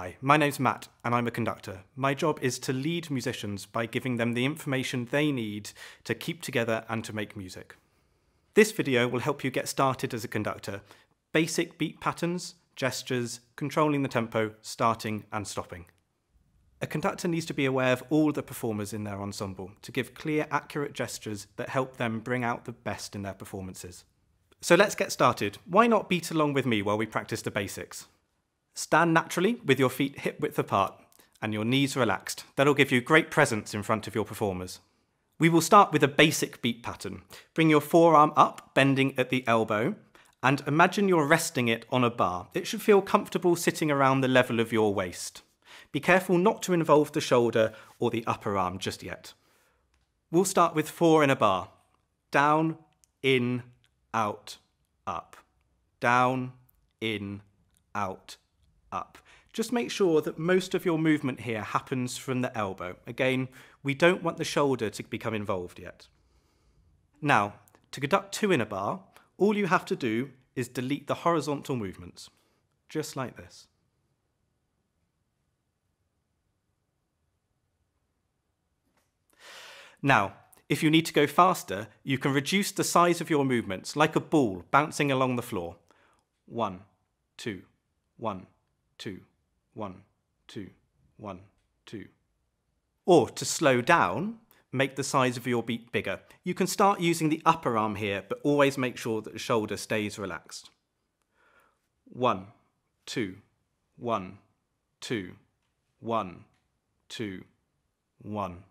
Hi, my name's Matt and I'm a conductor. My job is to lead musicians by giving them the information they need to keep together and to make music. This video will help you get started as a conductor. Basic beat patterns, gestures, controlling the tempo, starting and stopping. A conductor needs to be aware of all the performers in their ensemble to give clear, accurate gestures that help them bring out the best in their performances. So let's get started. Why not beat along with me while we practice the basics? Stand naturally with your feet hip width apart and your knees relaxed. That'll give you great presence in front of your performers. We will start with a basic beat pattern. Bring your forearm up, bending at the elbow, and imagine you're resting it on a bar. It should feel comfortable sitting around the level of your waist. Be careful not to involve the shoulder or the upper arm just yet. We'll start with 4 in a bar. Down, in, out, up. Down, in, out, up. Just make sure that most of your movement here happens from the elbow. Again, we don't want the shoulder to become involved yet. Now, to conduct 2 in a bar, all you have to do is delete the horizontal movements, just like this. Now, if you need to go faster, you can reduce the size of your movements like a ball bouncing along the floor. 1, 2, 1, 2, 1, 2, 1, 2. Or to slow down, make the size of your beat bigger. You can start using the upper arm here, but always make sure that the shoulder stays relaxed. 1, 2, 1, 2, 1, 2, 1.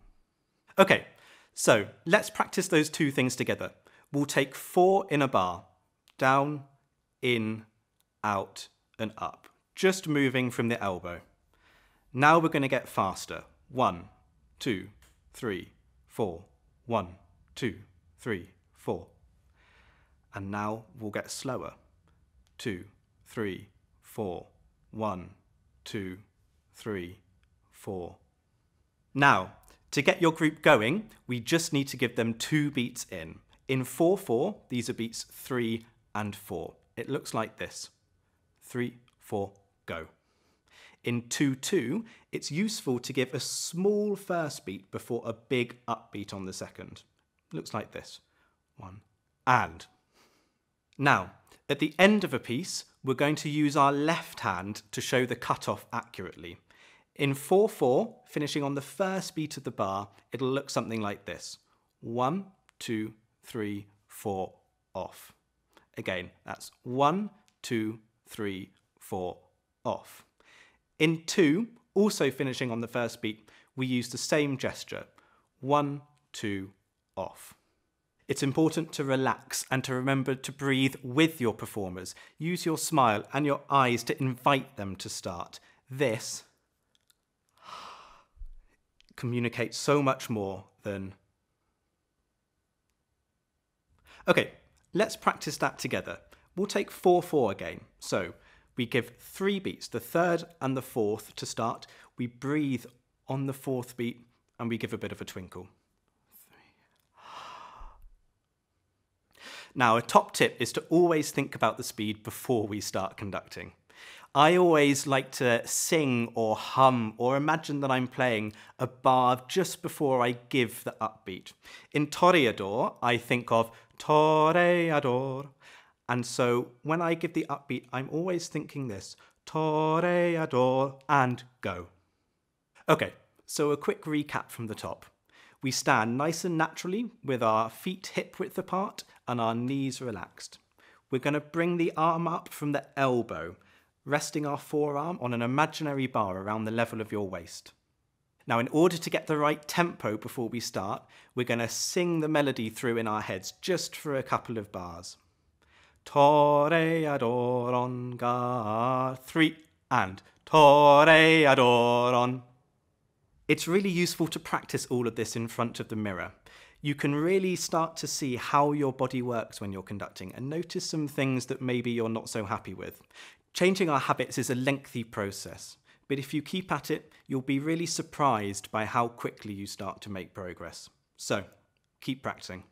Okay, so let's practice those 2 things together. We'll take 4 in a bar. Down, in, out, and up. Just moving from the elbow. Now we're going to get faster. 1, 2, 3, 4. 1, 2, 3, 4. And now we'll get slower. 2, 3, 4. 1, 2, 3, 4. Now, to get your group going, we just need to give them 2 beats in. In 4/4, these are beats 3 and 4. It looks like this. 3, 4, go. In 2/2, it's useful to give a small first beat before a big upbeat on the second. Looks like this. 1, and. Now, at the end of a piece, we're going to use our left hand to show the cutoff accurately. In 4/4, finishing on the first beat of the bar, it'll look something like this. 1, 2, 3, 4, off. Again, that's 1, 2, 3, 4, off. In 2, also finishing on the first beat, we use the same gesture. 1, 2, off. It's important to relax and to remember to breathe with your performers. Use your smile and your eyes to invite them to start. This communicates so much more than... Okay, let's practice that together. We'll take 4/4 again. So we give 3 beats, the 3rd and the 4th to start. We breathe on the 4th beat and we give a bit of a twinkle. 3. Now, a top tip is to always think about the speed before we start conducting. I always like to sing or hum or imagine that I'm playing a bar just before I give the upbeat. In Toreador, I think of Toreador. And so when I give the upbeat, I'm always thinking this. Toreador and go. Okay, so a quick recap from the top. We stand nice and naturally with our feet hip width apart and our knees relaxed. We're going to bring the arm up from the elbow, resting our forearm on an imaginary bar around the level of your waist. Now, in order to get the right tempo before we start, we're going to sing the melody through in our heads just for a couple of bars. Toreador on guard, 3, and Toreador on. It's really useful to practice all of this in front of the mirror. You can really start to see how your body works when you're conducting and notice some things that maybe you're not so happy with. Changing our habits is a lengthy process, but if you keep at it, you'll be really surprised by how quickly you start to make progress. So, keep practicing.